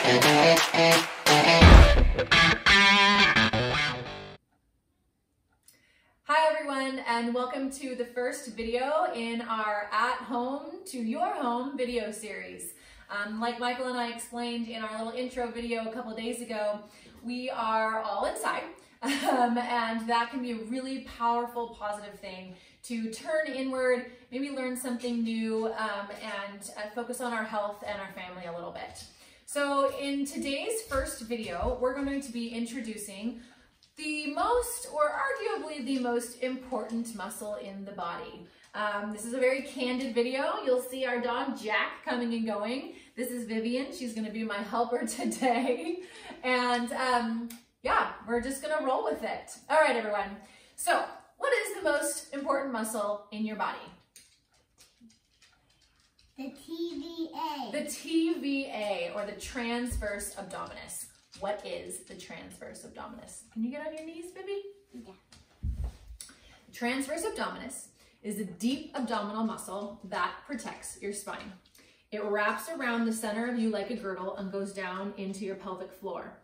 Hi everyone, and welcome to the first video in our At Home to Your Home video series. Like Michael and I explained in our little intro video a couple of days ago, we are all inside, and that can be a really powerful, positive thing to turn inward, maybe learn something new, and focus on our health and our family a little bit. So in today's first video, we're going to be introducing the most, or arguably the most important muscle in the body. This is a very candid video. You'll see our dog Jack coming and going. This is Vivian. She's going to be my helper today. And yeah, we're just going to roll with it. All right, everyone. So what is the most important muscle in your body? The TVA. The TVA, or the transverse abdominis. What is the transverse abdominis? Can you get on your knees, Bibi? Yeah. Transverse abdominis is a deep abdominal muscle that protects your spine. It wraps around the center of you like a girdle and goes down into your pelvic floor.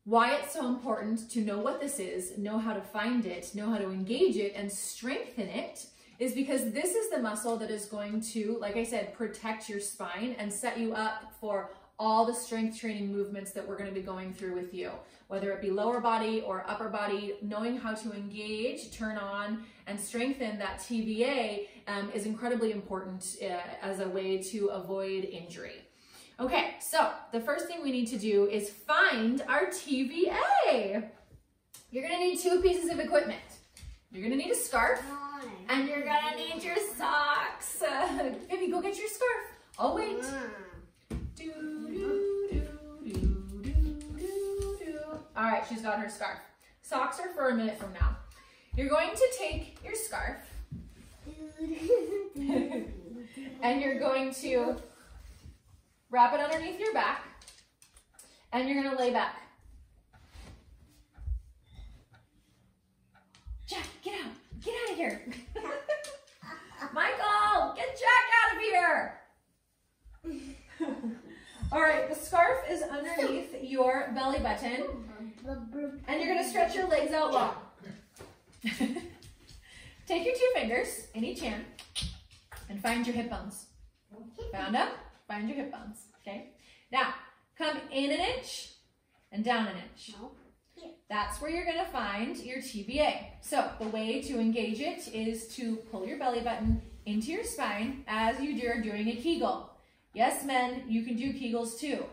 Why it's so important to know what this is, know how to find it, know how to engage it, and strengthen it is because this is the muscle that is going to, like I said, protect your spine and set you up for all the strength training movements that we're going to be going through with you, whether it be lower body or upper body. Knowing how to engage, turn on, and strengthen that TVA is incredibly important as a way to avoid injury. Okay, so the first thing we need to do is find our TVA. You're going to need two pieces of equipment. You're going to need a scarf, and you're going to need your socks. Baby, go get your scarf. I'll wait. All right, she's got her scarf. Socks are for a minute from now. You're going to take your scarf and you're going to wrap it underneath your back and you're going to lay back. Jack, get out. Get out of here. Michael, get Jack out of here. All right, the scarf is underneath your belly button, and you're going to stretch your legs out long. Take your two fingers in each hand and find your hip bones. Found them? Find your hip bones, okay? Now, come in an inch and down an inch. That's where you're going to find your TVA. So the way to engage it is to pull your belly button into your spine as you are doing a Kegel. Yes, men, you can do Kegels too.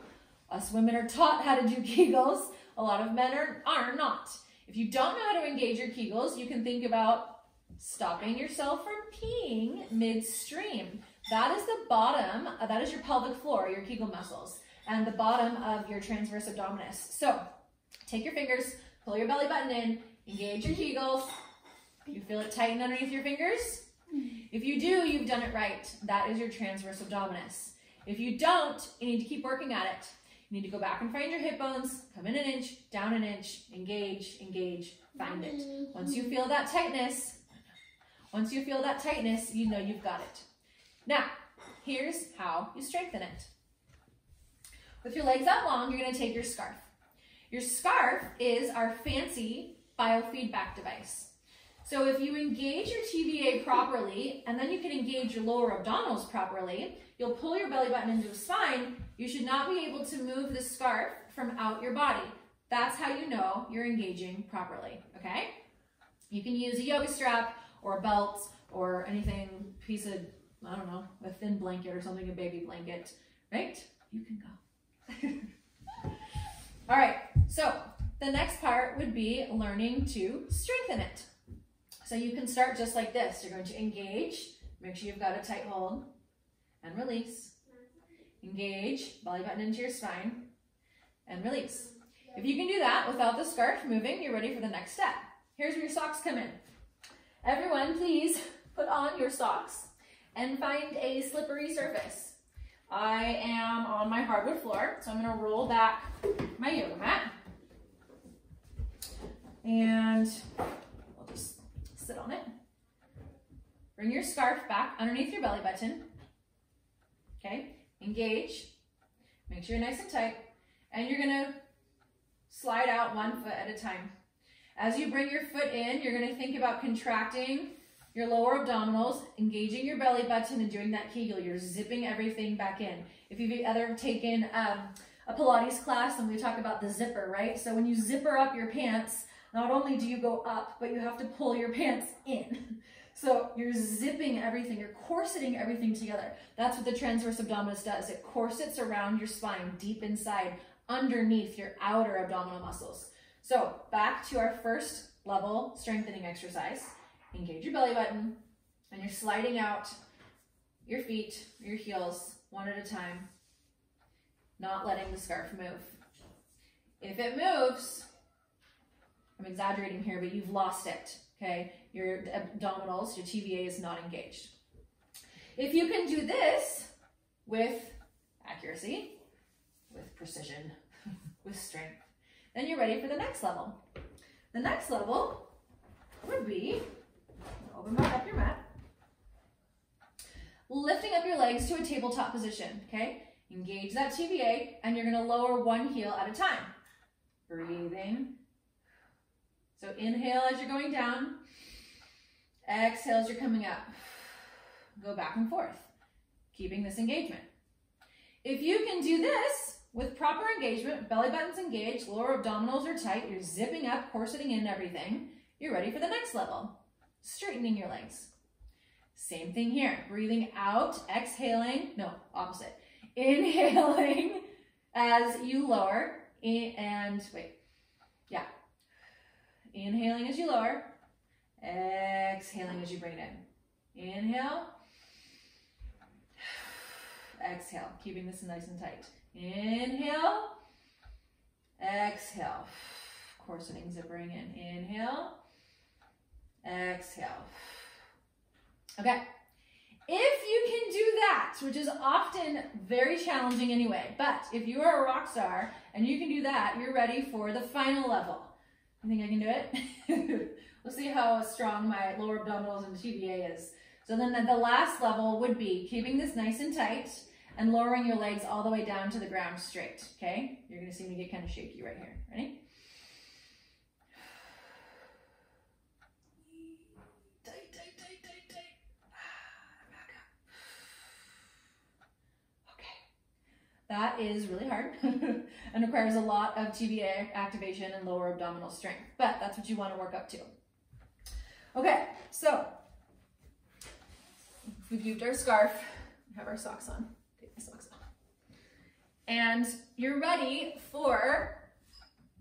Us women are taught how to do Kegels. A lot of men are not. If you don't know how to engage your Kegels, you can think about stopping yourself from peeing midstream. That is the bottom, that is your pelvic floor, your Kegel muscles, and the bottom of your transverse abdominis. So take your fingers, pull your belly button in, engage your Kegels. You feel it tighten underneath your fingers? If you do, you've done it right. That is your transverse abdominis. If you don't, you need to keep working at it. You need to go back and find your hip bones, come in an inch, down an inch, engage, engage, find it. Once you feel that tightness, you know you've got it. Now, here's how you strengthen it. With your legs out long, you're going to take your scarf. Your scarf is our fancy biofeedback device. So if you engage your TVA properly, and then you can engage your lower abdominals properly, you'll pull your belly button into the spine. You should not be able to move the scarf from out your body. That's how you know you're engaging properly, okay? You can use a yoga strap or a belt or anything, piece of, I don't know, a thin blanket or something, a baby blanket, right? You can go. All right, so the next part would be learning to strengthen it. So you can start just like this. You're going to engage, make sure you've got a tight hold, and release. Engage, belly button into your spine, and release. If you can do that without the scarf moving, you're ready for the next step. Here's where your socks come in. Everyone, please put on your socks and find a slippery surface. I am on my hardwood floor, so I'm going to roll back my yoga mat. And I'll just sit on it. Bring your scarf back underneath your belly button. Okay, engage. Make make sure you're nice and tight, and you're gonna slide out 1 foot at a time. As you bring your foot in, you're gonna think about contracting your lower abdominals, engaging your belly button, and doing that Kegel. You're zipping everything back in. If you've ever taken a Pilates class, and we talk about the zipper, right? So when you zipper up your pants, not only do you go up, but you have to pull your pants in. So you're zipping everything, you're corseting everything together. That's what the transverse abdominis does. It corsets around your spine, deep inside, underneath your outer abdominal muscles. So back to our first level strengthening exercise. Engage your belly button, and you're sliding out your feet, your heels, 1 at a time, not letting the scarf move. If it moves, I'm exaggerating here, but you've lost it, okay? Your abdominals, your TVA is not engaged. If you can do this with accuracy, with precision, with strength, then you're ready for the next level. The next level would be, open back up your mat, lifting up your legs to a tabletop position, okay? Engage that TVA, and you're gonna lower 1 heel at a time. Breathing. So inhale as you're going down, exhale as you're coming up. Go back and forth, keeping this engagement. If you can do this with proper engagement, belly button's engaged, lower abdominals are tight, you're zipping up, corseting in everything, you're ready for the next level. Straightening your legs. Same thing here, breathing out, exhaling, no, opposite. Inhaling as you lower, and wait, yeah. Inhaling as you lower, exhaling as you bring it in. Inhale, exhale, keeping this nice and tight. Inhale, exhale, corseting, zippering in. Inhale, exhale. Okay, if you can do that, which is often very challenging anyway, but if you are a rock star and you can do that, you're ready for the final level. You think I can do it? We'll see how strong my lower abdominals and TVA is. So then the last level would be keeping this nice and tight and lowering your legs all the way down to the ground straight, okay? You're gonna see me get kind of shaky right here. Ready? Tight, tight, tight, tight, tight. Back up. Okay. That is really hard and requires a lot of TVA activation and lower abdominal strength, but that's what you want to work up to. Okay, so we've used our scarf, we have our socks on. Take my socks off. And you're ready for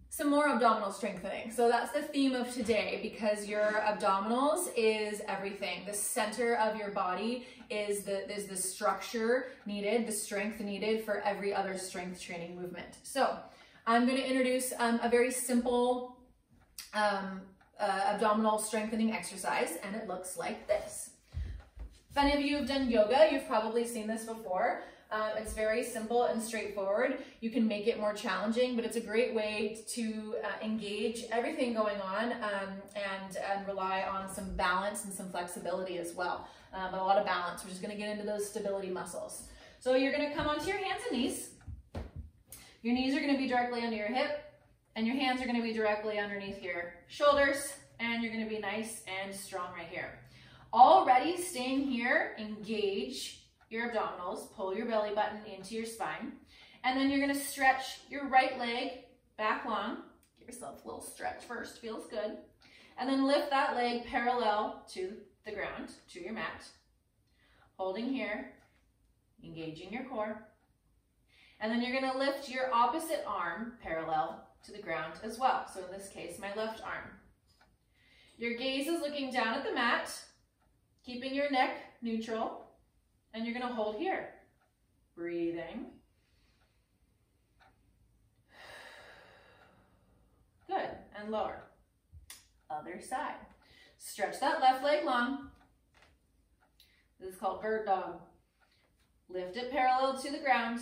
some more abdominal strengthening. So that's the theme of today, because your abdominals is everything. The center of your body is the structure needed, the strength needed for every other strength training movement. So I'm going to introduce a very simple abdominal strengthening exercise, and it looks like this. If any of you have done yoga, you've probably seen this before. It's very simple and straightforward. You can make it more challenging, but it's a great way to engage everything going on and rely on some balance and some flexibility as well. But a lot of balance. We're just going to get into those stability muscles. So you're going to come onto your hands and knees. Your knees are going to be directly under your hip, and your hands are going to be directly underneath your shoulders, and you're going to be nice and strong right here. Already staying here, engage your abdominals, pull your belly button into your spine, and then you're going to stretch your right leg back long. Give yourself a little stretch first, feels good. And then lift that leg parallel to the ground, to your mat. Holding here, engaging your core. And then you're going to lift your opposite arm parallel to the ground as well. So in this case, my left arm. Your gaze is looking down at the mat, keeping your neck neutral. And you're going to hold here, breathing. Good, and lower. Other side. Stretch that left leg long. This is called bird dog. Lift it parallel to the ground.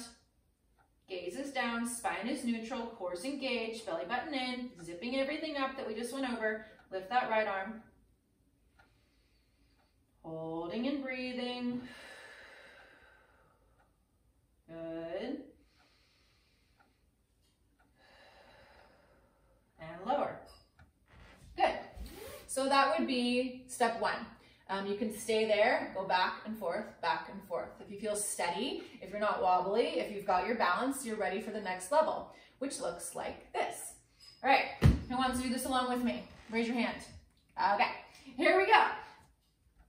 Gaze is down, spine is neutral, core's engaged, belly button in, zipping everything up that we just went over. Lift that right arm. Holding and breathing. Good. So that would be step one. You can stay there, go back and forth, back and forth. If you feel steady, if you're not wobbly, if you've got your balance, you're ready for the next level, which looks like this. All right, who wants to do this along with me? Raise your hand. Okay, here we go.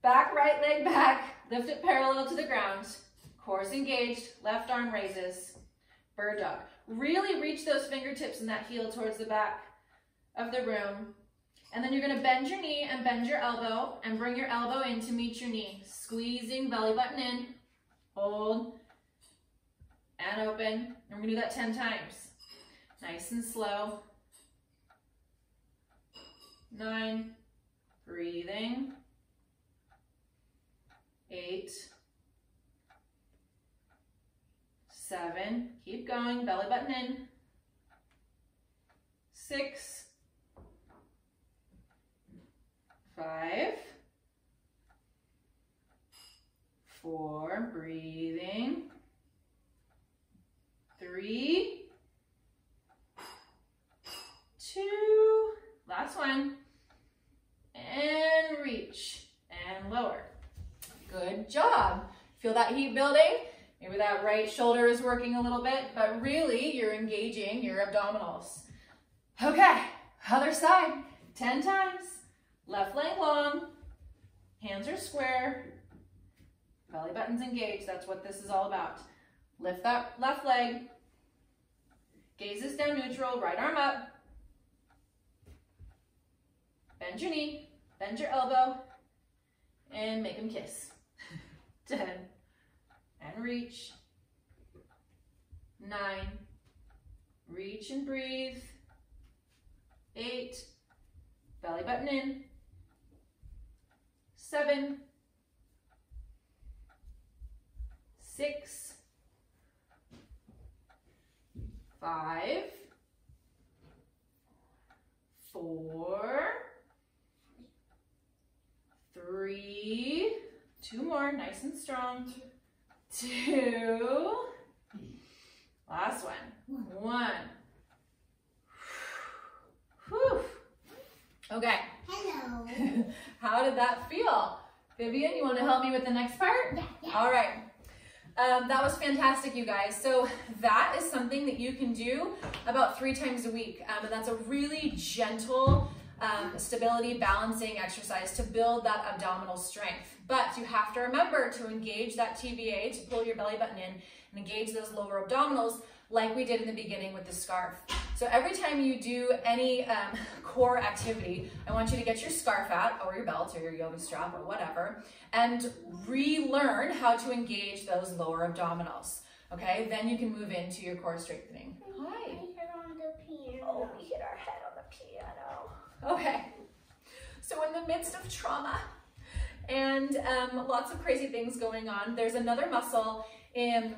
Back, right leg back, lift it parallel to the ground. Core's engaged, left arm raises, bird dog. Really reach those fingertips and that heel towards the back of the room. And then you're gonna bend your knee and bend your elbow and bring your elbow in to meet your knee. Squeezing belly button in, hold, and open. And we're gonna do that 10 times. Nice and slow. 9, breathing. 8, 7, keep going, belly button in. 6, 5, 4, breathing. 3, 2, last one, and reach, and lower. Good job. Feel that heat building? Maybe that right shoulder is working a little bit, but really you're engaging your abdominals. Okay, other side, 10 times. Left leg long, hands are square, belly button's engaged. That's what this is all about. Lift that left leg, gaze is down neutral, right arm up. Bend your knee, bend your elbow, and make them kiss. 10, and reach. 9, reach and breathe. 8, belly button in. 7, 6, 5, 4, 3, 2 more, nice and strong. 2, last one. 1. Whew. Okay. Hello. How did that feel? Vivian, you want to help me with the next part? Yeah. All right. That was fantastic, you guys. So that is something that you can do about 3 times a week. And that's a really gentle stability balancing exercise to build that abdominal strength. But you have to remember to engage that TVA, to pull your belly button in and engage those lower abdominals like we did in the beginning with the scarf. So every time you do any core activity, I want you to get your scarf out or your belt or your yoga strap or whatever and relearn how to engage those lower abdominals. Okay, then you can move into your core strengthening. Hi. I hit on the piano. Oh, we hit our head on the piano. Okay, so in the midst of trauma and lots of crazy things going on, there's another muscle in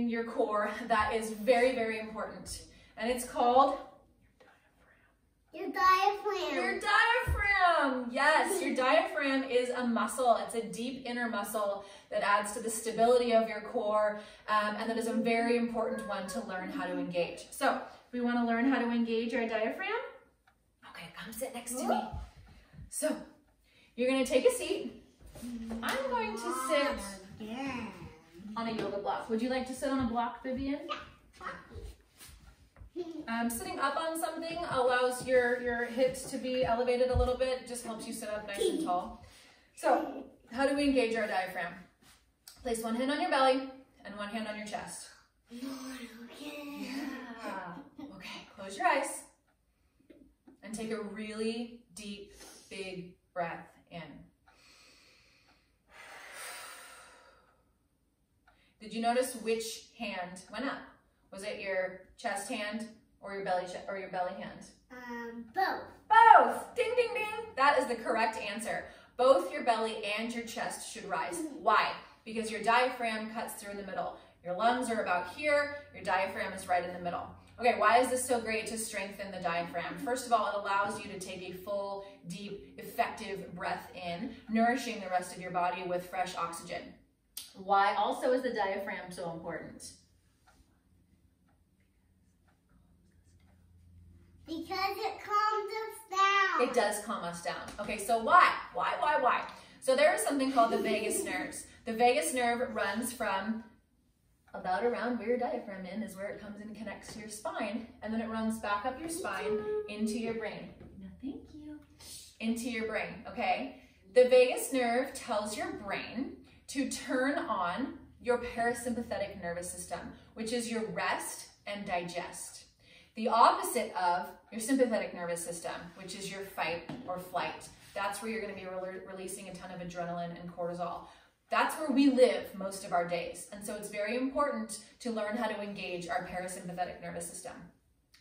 your core that is very, very important. And it's called Your diaphragm. your diaphragm. Yes, your diaphragm is a muscle. It's a deep inner muscle that adds to the stability of your core, and that is a very important one to learn how to engage. So we want to learn how to engage our diaphragm. Okay, come sit next to me. So you're going to take a seat. I'm going to sit on a yoga block. Would you like to sit on a block, Vivian? Sitting up on something allows your hips to be elevated a little bit. It just helps you sit up nice and tall. So, how do we engage our diaphragm? Place one hand on your belly and one hand on your chest. Yeah. Okay, close your eyes and take a really deep, big breath in. Did you notice which hand went up? Was it your chest hand or your belly hand? Both. Both. Ding, ding, ding. That is the correct answer. Both your belly and your chest should rise. Why? Because your diaphragm cuts through in the middle. Your lungs are about here. Your diaphragm is right in the middle. Okay, why is this so great to strengthen the diaphragm? First of all, it allows you to take a full, deep, effective breath in, nourishing the rest of your body with fresh oxygen. Why also is the diaphragm so important? Because it calms us down. It does calm us down. Okay, so why? Why? So there is something called the vagus nerves. The vagus nerve runs from about around where your diaphragm is where it comes in and connects to your spine, and then it runs back up your spine into your brain. No, thank you. Into your brain, okay? The vagus nerve tells your brain to turn on your parasympathetic nervous system, which is your rest and digest. The opposite of your sympathetic nervous system, which is your fight or flight. That's where you're going to be releasing a ton of adrenaline and cortisol. That's where we live most of our days. And so it's very important to learn how to engage our parasympathetic nervous system.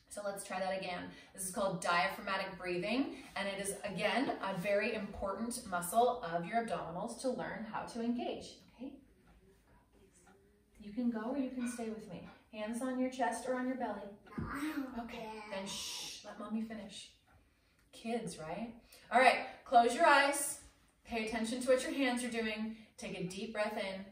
So let's try that again. This is called diaphragmatic breathing, and it is, again, a very important muscle of your abdominals to learn how to engage, okay? You can go or you can stay with me. Hands on your chest or on your belly. Okay, then shh, let mommy finish. Kids, right? All right, close your eyes. Pay attention to what your hands are doing. Take a deep breath in.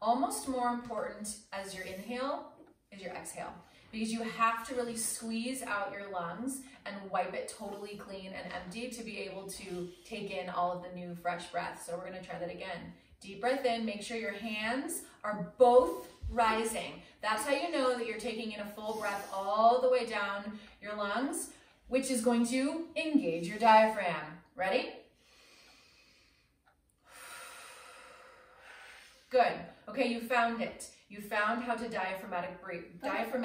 Almost more important as your inhale is your exhale, because you have to really squeeze out your lungs and wipe it totally clean and empty to be able to take in all of the new fresh breath. So we're gonna try that again. Deep breath in, make sure your hands are both rising. That's how you know that you're taking in a full breath all the way down your lungs, which is going to engage your diaphragm. Ready? Good. Okay, you found it. You found how to diaphragmatically breathe. We did both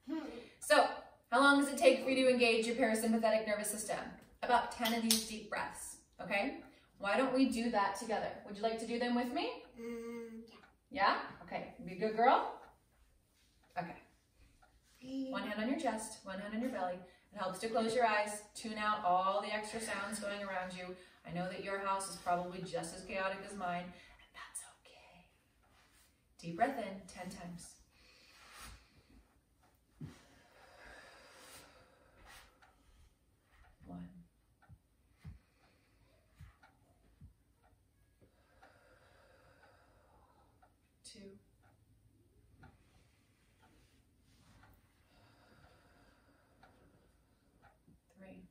of them. So, how long does it take for you to engage your parasympathetic nervous system? About 10 of these deep breaths, okay? Why don't we do that together? Would you like to do them with me? Yeah? Okay, be a good girl. Okay. One hand on your chest, one hand on your belly. It helps to close your eyes, tune out all the extra sounds going around you. I know that your house is probably just as chaotic as mine, and that's okay. Deep breath in 10 times. One. Two. Three.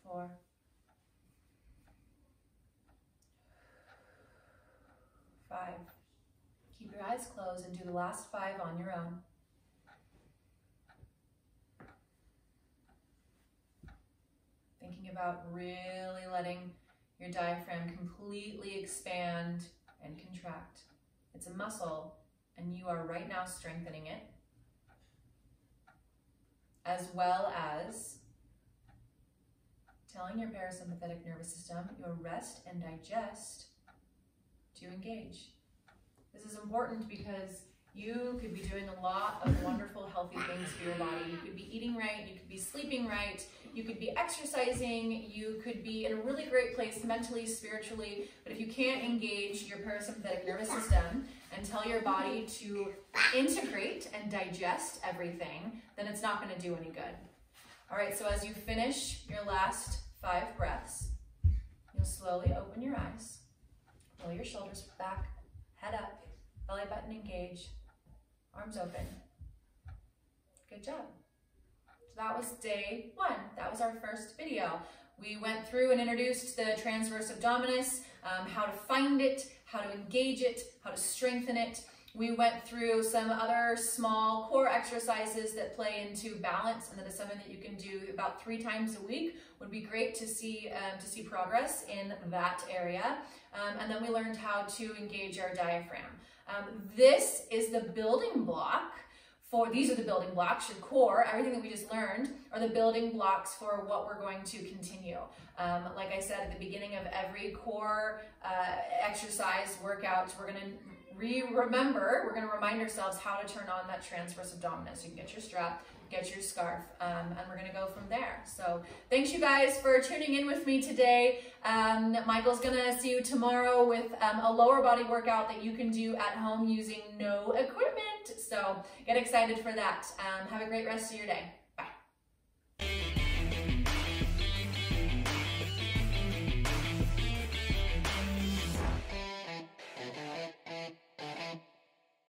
4. 5. Keep your eyes closed and do the last 5 on your own. Thinking about really letting your diaphragm completely expand and contract. It's a muscle, and you are right now strengthening it, as well as telling your parasympathetic nervous system, your rest and digest, to engage. This is important because you could be doing a lot of wonderful, healthy things for your body. You could be eating right, you could be sleeping right, you could be exercising, you could be in a really great place mentally, spiritually, but if you can't engage your parasympathetic nervous system and tell your body to integrate and digest everything, then it's not going to do any good. All right, so as you finish your last 5 breaths, you'll slowly open your eyes, roll your shoulders back, head up, belly button engaged, arms open. Good job. So that was day 1. That was our first video. We went through and introduced the transverse abdominis, how to find it, how to engage it, how to strengthen it. We went through some other small core exercises that play into balance, and that is something that you can do about 3 times a week. Would be great to see progress in that area. And then we learned how to engage our diaphragm. This is the building block for, these are the building blocks, your core, everything that we just learned are the building blocks for what we're going to continue. Like I said at the beginning of every core exercise workout, we're going to we're going to remind ourselves how to turn on that transverse abdominis. You can get your strap, get your scarf, and we're going to go from there. So thanks you guys for tuning in with me today. Michael's going to see you tomorrow with a lower body workout that you can do at home using no equipment. So get excited for that. Have a great rest of your day.